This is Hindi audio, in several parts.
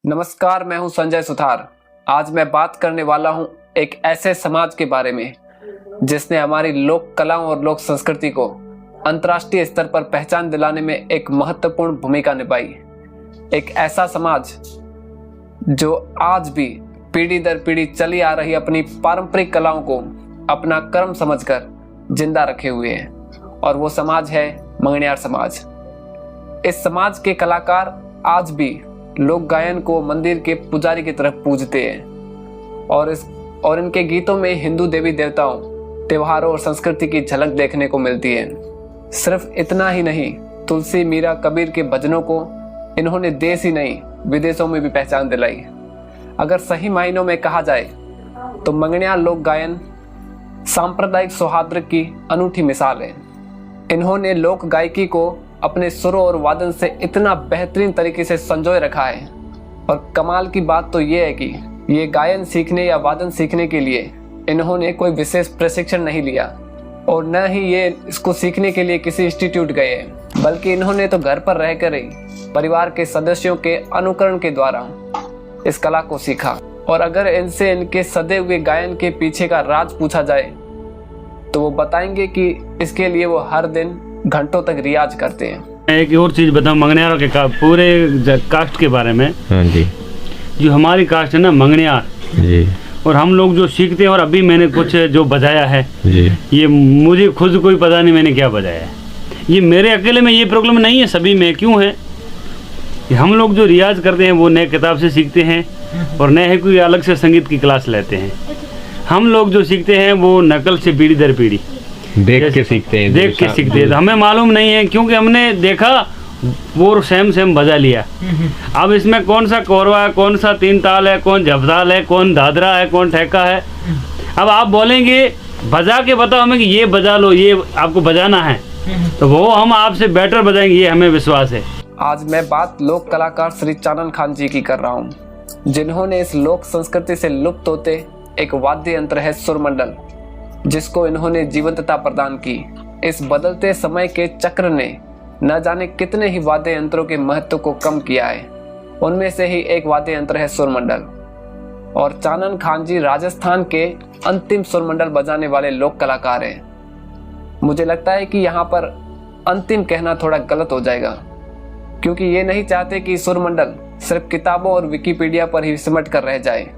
नमस्कार, मैं हूं संजय सुथार। आज मैं बात करने वाला हूं एक ऐसे समाज के बारे में जिसने हमारी लोक कलाओं और लोक संस्कृति को अंतर्राष्ट्रीय स्तर पर पहचान दिलाने में एक महत्वपूर्ण भूमिका निभाई। एक ऐसा समाज जो आज भी पीढ़ी दर पीढ़ी चली आ रही अपनी पारंपरिक कलाओं को अपना कर्म समझकर जिंदा रखे हुए है, और वो समाज है मंगनियार समाज। इस समाज के कलाकार आज भी लोक गायन को मंदिर के पुजारी की तरह पूजते हैं और इनके गीतों में हिंदू देवी देवताओं, त्योहारों और संस्कृति की झलक देखने को मिलती है। सिर्फ इतना ही नहीं, तुलसी, मीरा, कबीर के भजनों को इन्होंने देश ही नहीं विदेशों में भी पहचान दिलाई। अगर सही मायनों में कहा जाए तो मंगनियार लोक गायन सांप्रदायिक सौहार्द की अनूठी मिसाल है। इन्होंने लोक गायकी को अपने सुरों और वादन से इतना बेहतरीन तरीके से संजोए रखा है, और कमाल की बात तो ये है कि ये गायन सीखने या वादन सीखने के लिए इन्होंने कोई विशेष प्रशिक्षण नहीं लिया, और न ही ये इसको सीखने के लिए किसी इंस्टीट्यूट गए हैं, बल्कि इन्होंने तो घर पर रहकर ही परिवार के सदस्यों के अनुकरण के द्वारा इस कला को सीखा। और अगर इनसे इनके सदे हुए गायन के पीछे का राज पूछा जाए तो वो बताएंगे कि इसके लिए वो हर दिन घंटों तक रियाज करते हैं। एक और चीज़ बताऊँ मंगनियारों के पूरे कास्ट के बारे में। हाँ जी। जो हमारी कास्ट है ना मंगनियार जी, और हम लोग जो सीखते हैं, और अभी मैंने कुछ जो बजाया है जी, ये मुझे खुद कोई पता नहीं मैंने क्या बजाया है। ये मेरे अकेले में ये प्रॉब्लम नहीं है, सभी में क्यों है कि हम लोग जो रियाज करते हैं वो नए किताब से सीखते हैं और नए कोई अलग से संगीत की क्लास लेते हैं। हम लोग जो सीखते हैं वो नकल से पीढ़ी दर पीढ़ी देख के सीखते हैं। तो हमें मालूम नहीं है, क्योंकि हमने देखा वो सेम बजा लिया। अब इसमें कौन सा कोरवा है, कौन सा तीन ताल है, कौन झपताल है, कौन दादरा है, कौन ठेका है। अब आप बोलेंगे बजा के बताओ हमें कि ये बजा लो, ये आपको बजाना है, तो वो हम आपसे बेटर बजाएंगे, ये हमें विश्वास है। आज मैं बात लोक कलाकार श्री चानन खान जी की कर रहा हूँ, जिन्होंने इस लोक संस्कृति से लुप्त होते एक वाद्य यंत्र है सुरमंडल, जिसको इन्होंने जीवंतता प्रदान की। इस बदलते समय के चक्र ने न जाने कितने ही वाद्य यंत्रों के महत्व को कम किया है। उनमें से ही एक वाद्य यंत्र है सुरमंडल, और चानन खान जी राजस्थान के अंतिम सुरमंडल बजाने वाले लोक कलाकार हैं। मुझे लगता है कि यहाँ पर अंतिम कहना थोड़ा गलत हो जाएगा, क्योंकि ये नहीं चाहते कि सुरमंडल सिर्फ किताबों और विकिपीडिया पर ही सिमट कर रह जाए,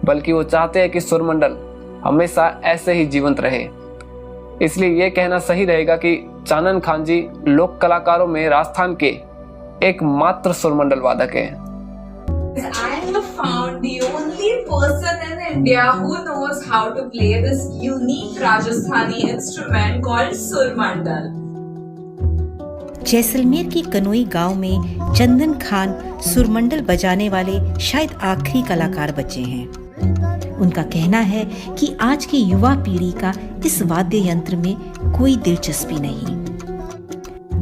बल्कि वो चाहते हैं कि सुरमंडल हमेशा ऐसे ही जीवंत रहे। इसलिए ये कहना सही रहेगा कि चानन खान जी लोक कलाकारों में राजस्थान के एकमात्र सुरमंडल वादक हैं। I have found the only person in India who knows how to play this unique Rajasthani instrument called surmandal. Jaisalmer की कनोई गांव में चंदन खान सुरमंडल बजाने वाले शायद आखिरी कलाकार बचे हैं। उनका कहना है कि आज की युवा पीढ़ी का इस वाद्य यंत्र में कोई दिलचस्पी नहीं।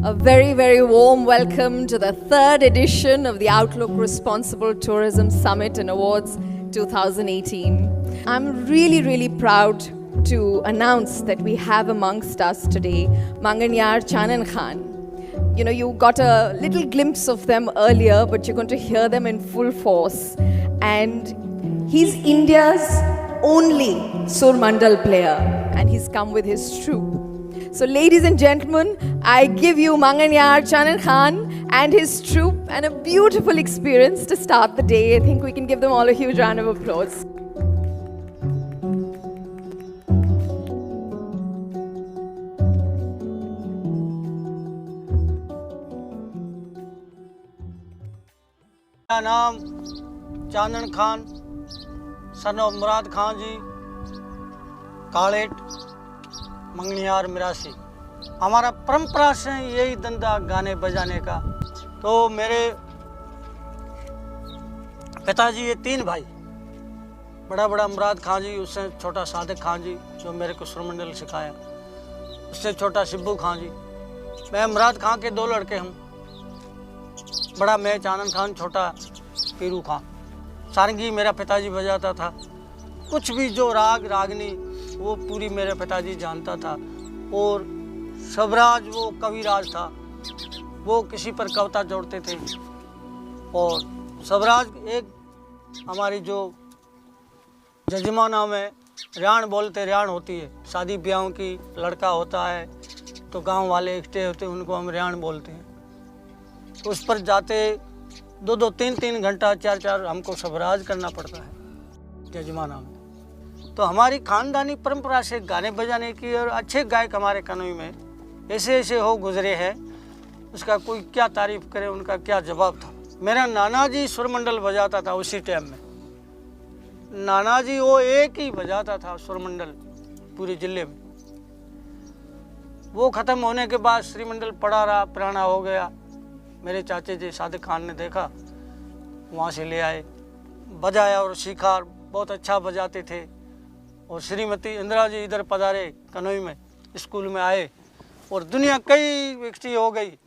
A very, very warm welcome to the third edition of the Outlook Responsible Tourism Summit and Awards 2018. I'm really, really proud to announce that we have amongst us today Manganiyar Chanan Khan. You know, you got a little glimpse of them earlier, but you're going to hear them in full force. And he's India's only Surmandal player, and he's come with his troupe. So ladies and gentlemen, I give you Manganiyar Chanan Khan and his troupe, and a beautiful experience to start the day. I think we can give them all a huge round of applause. मेरा नाम चानन खान सन ऑफ मुराद खान जी, कालेट, मंगनियार मिरासी। हमारा परंपरा से यही धंधा गाने बजाने का। तो मेरे पिताजी ये तीन भाई, बड़ा मुराद खान जी, उससे छोटा सादिक खान जी जो मेरे को सुरमंडल सिखाया, उससे छोटा शिब्बू खान जी। मैं मुराद खान के दो लड़के हूँ, बड़ा मैं चानन खान, छोटा पीरू खान। सारंगी मेरा पिताजी बजाता था, कुछ भी जो राग रागनी वो पूरी मेरे पिताजी जानता था। और शबराज वो कविराज था, वो किसी पर कविता जोड़ते थे। और स्वराज एक हमारी जो जजमाना में रियाण बोलते, रियाण होती है, शादी ब्याहों की लड़का होता है तो गांव वाले इकट्ठे होते हैं, उनको हम रियाण बोलते हैं। तो उस पर जाते 2-2, 3-3 घंटा, 4-4 हमको स्वराज करना पड़ता है जजमाना में। तो हमारी खानदानी परंपरा से गाने बजाने की, और अच्छे गायक हमारे कनौई में ऐसे ऐसे हो गुजरे हैं, उसका कोई क्या तारीफ करे, उनका क्या जवाब था। मेरा नाना जी सुरमंडल बजाता था उसी टाइम में। नाना जी वो एक ही बजाता था सुरमंडल पूरे जिले में। वो ख़त्म होने के बाद श्रीमंडल पड़ा रहा, पुराना हो गया। मेरे चाचे जी सादिक खान ने देखा, वहाँ से ले आए, बजाया और सीखा, बहुत अच्छा बजाते थे। और श्रीमती इंदिरा जी इधर पधारे कनौई में, स्कूल में आए, और दुनिया कई इकट्ठी हो गई।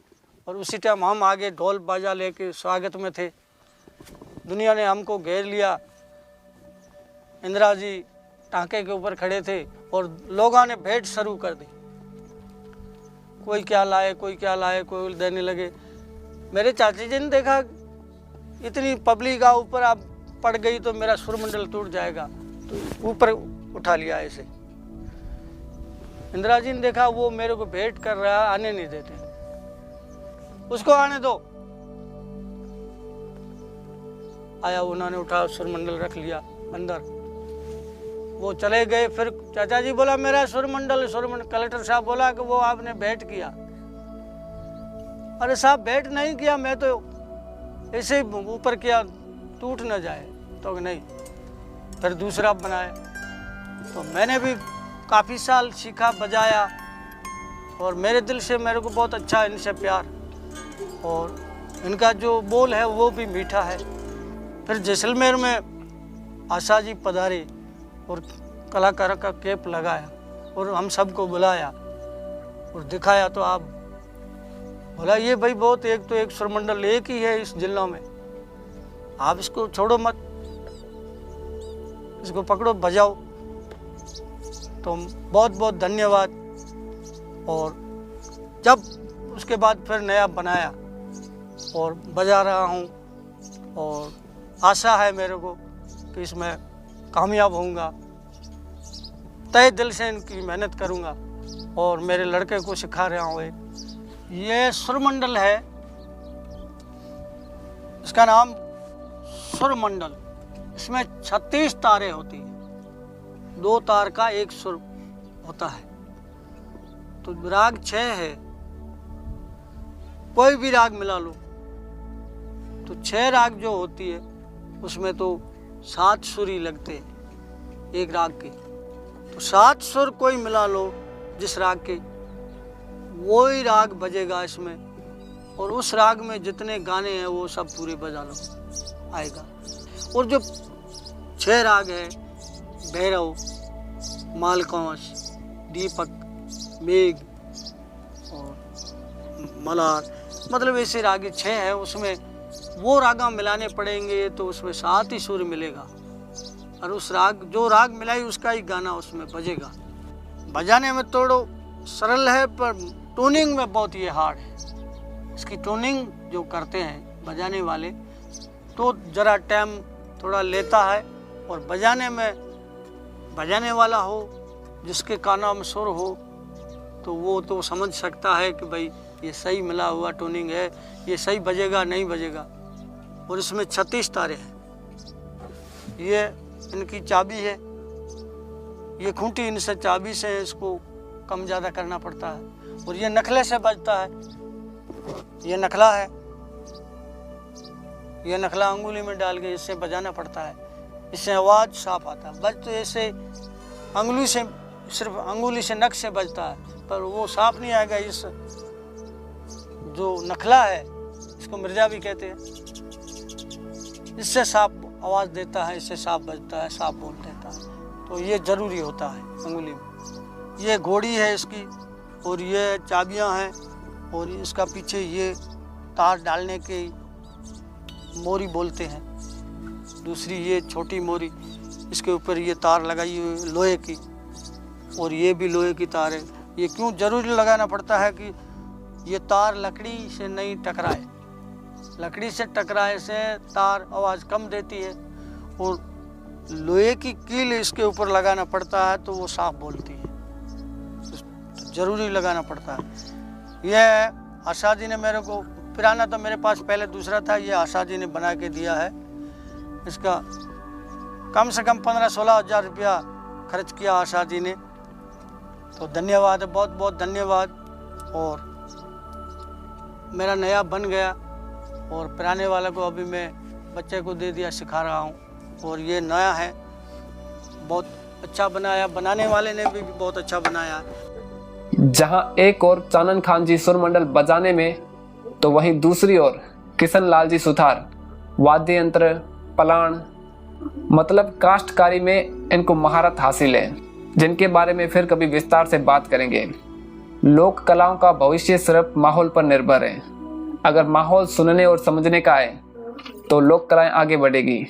और उसी टाइम हम आगे ढोल बाजा लेके स्वागत में थे। दुनिया ने हमको घेर लिया। इंदिरा जी टांके के ऊपर खड़े थे और लोगों ने भेंट शुरू कर दी। कोई क्या लाए, कोई क्या लाए, कोई देने लगे। मेरे चाची जी ने देखा इतनी पब्लिक आ ऊपर आप पड़ गई तो मेरा सुरमंडल टूट जाएगा, तो ऊपर उठा लिया ऐसे। इंदिरा जी ने देखा वो मेरे को भेंट कर रहा, आने नहीं देते, उसको आने दो। आया, उन्होंने उठा सुरमंडल रख लिया अंदर, वो चले गए। फिर चाचा जी बोला मेरा सुरमंडल, कलेक्टर साहब बोला कि वो आपने भेंट किया। अरे साहब भेंट नहीं किया, मैं तो ऐसे ऊपर किया टूट न जाए, तो नहीं। फिर दूसरा बनाया, तो मैंने भी काफ़ी साल सीखा, बजाया, और मेरे दिल से मेरे को बहुत अच्छा इनसे प्यार, और इनका जो बोल है वो भी मीठा है। फिर जैसलमेर में आशा जी पधारे और कलाकार का कैप लगाया और हम सबको बुलाया और दिखाया। तो आप बोला ये भाई बहुत, एक तो एक सुरमंडल एक ही है इस जिला में, आप इसको छोड़ो मत, इसको पकड़ो, बजाओ। तो बहुत बहुत धन्यवाद। और जब उसके बाद फिर नया बनाया और बजा रहा हूँ, और आशा है मेरे को कि इसमें कामयाब होऊंगा। तय दिल से इनकी मेहनत करूँगा और मेरे लड़के को सिखा रहा हूँ। ये सुरमंडल है, इसका नाम सुरमंडल। इसमें 36 तारें होती हैं, 2 तार का एक सुर होता है। तो राग 6 है, कोई भी राग मिला लो। तो 6 राग जो होती है उसमें तो 7 सुर ही लगते हैं एक राग के। तो 7 सुर कोई मिला लो जिस राग के, वो ही राग बजेगा इसमें। और उस राग में जितने गाने हैं वो सब पूरे बजा लो, आएगा। और जो 6 राग है, भैरव, मालकंस, दीपक, मेघ और मलार, मतलब ऐसे राग 6 है। उसमें वो रागा मिलाने पड़ेंगे तो उसमें 7 ही सुर मिलेगा, और उस राग जो राग मिलाई उसका ही गाना उसमें बजेगा। बजाने में थोड़ा सरल है पर टूनिंग में बहुत ये हार्ड है। इसकी टूनिंग जो करते हैं बजाने वाले तो ज़रा टाइम थोड़ा लेता है, और बजाने में बजाने वाला हो जिसके कानों में सुर हो तो वो तो समझ सकता है कि भाई ये सही मिला हुआ टूनिंग है, ये सही बजेगा नहीं बजेगा। और इसमें 36 तारे हैं। ये इनकी चाबी है, ये खूंटी इनसे चाबी से इसको कम ज़्यादा करना पड़ता है। और ये नखले से बजता है, ये नखला है, ये नखला अंगुली में डाल के इससे बजाना पड़ता है, इससे आवाज़ साफ आता है। बज तो ऐसे अंगुली से, सिर्फ अंगुली से नख से बजता है, पर वो साफ नहीं आएगा। इस जो नखला है इसको मिर्जा भी कहते हैं, इससे साफ आवाज़ देता है, इससे साफ बजता है, साफ बोल देता है। तो ये ज़रूरी होता है अंगुली में। ये घोड़ी है इसकी, और ये चाबियां हैं, और इसका पीछे ये तार डालने के मोरी बोलते हैं। दूसरी ये छोटी मोरी, इसके ऊपर ये तार लगाई हुई लोहे की, और ये भी लोहे की तार है। ये क्यों ज़रूरी लगाना पड़ता है कि ये तार लकड़ी से नहीं टकराए, लकड़ी से टकराए से तार आवाज़ कम देती है, और लोहे की कील इसके ऊपर लगाना पड़ता है तो वो साफ बोलती है, तो ज़रूरी लगाना पड़ता है। यह आशा जी ने मेरे को, पुराना तो मेरे पास पहले दूसरा था, ये आशा जी ने बना के दिया है। इसका कम से कम 15-16 हज़ार रुपया खर्च किया आशा जी ने, तो धन्यवाद है, बहुत बहुत धन्यवाद। और मेरा नया बन गया, और पुराने वाले को अभी मैं बच्चे को दे दिया, सिखा रहा हूँ, और ये नया है, बहुत अच्छा बनाया, बनाने वाले ने भी बहुत अच्छा बनाया। जहां एक और चानन खान जी सुरमंडल बजाने में, तो वहीं दूसरी ओर किशन लाल जी सुथार वाद्य यंत्र, पलाण, मतलब काश्तकारी में इनको महारत हासिल है, जिनके बारे में फिर कभी विस्तार से बात करेंगे। लोक कलाओं का भविष्य सिर्फ माहौल पर निर्भर है। अगर माहौल सुनने और समझने का है तो लोक कलाएं आगे बढ़ेगी,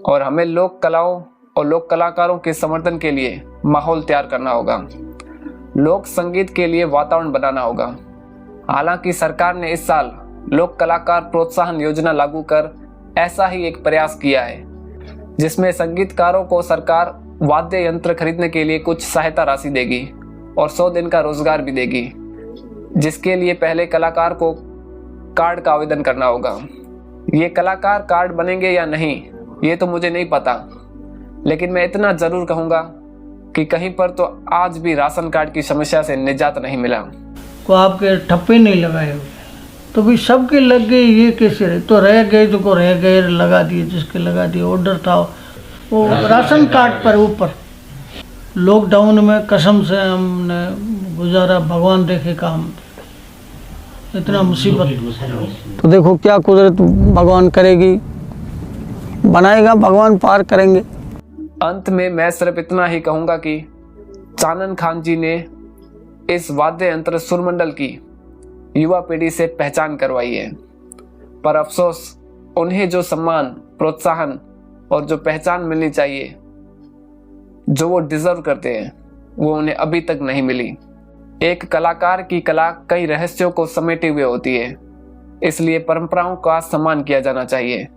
और हमें लोक कलाओं और लोक कलाकारों के समर्थन के लिए माहौल तैयार करना होगा, लोक संगीत के लिए वातावरण बनाना होगा। हालांकि सरकार ने इस साल लोक कलाकार प्रोत्साहन योजना लागू कर ऐसा ही एक प्रयास किया है, जिसमें संगीतकारों को सरकार वाद्य यंत्र खरीदने के लिए कुछ सहायता राशि देगी और 100 दिन का रोजगार भी देगी, जिसके लिए पहले कलाकार को कार्ड का आवेदन करना होगा। ये कलाकार कार्ड बनेंगे या नहीं ये तो मुझे नहीं पता, लेकिन मैं इतना जरूर कहूँगा कि कहीं पर तो आज भी राशन कार्ड की समस्या से निजात नहीं मिला। को आपके ठप्पे नहीं लगाए हुए, तो भी सबके लग गए, ये कैसे रहे? तो रह गए जो को रह गए, लगा दिए जिसके लगा दिए। ऑर्डर था वो राशन कार्ड पर ऊपर। लॉकडाउन में कसम से हमने गुजारा, भगवान देखे काम, इतना मुसीबत। तो देखो क्या कुदरत भगवान करेगी, बनाएगा भगवान, पार करेंगे। अंत में मैं सिर्फ इतना ही कहूँगा कि चानन खान जी ने इस वाद्य यंत्र सुरमंडल की युवा पीढ़ी से पहचान करवाई है, पर अफसोस उन्हें जो सम्मान, प्रोत्साहन और जो पहचान मिलनी चाहिए, जो वो डिजर्व करते हैं, वो उन्हें अभी तक नहीं मिली। एक कलाकार की कला कई रहस्यों को समेटे हुए होती है, इसलिए परंपराओं का सम्मान किया जाना चाहिए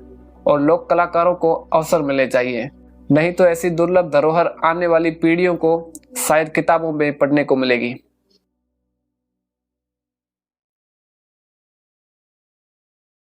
और लोक कलाकारों को अवसर मिलने चाहिए। नहीं तो ऐसी दुर्लभ धरोहर आने वाली पीढ़ियों को शायद किताबों में पढ़ने को मिलेगी।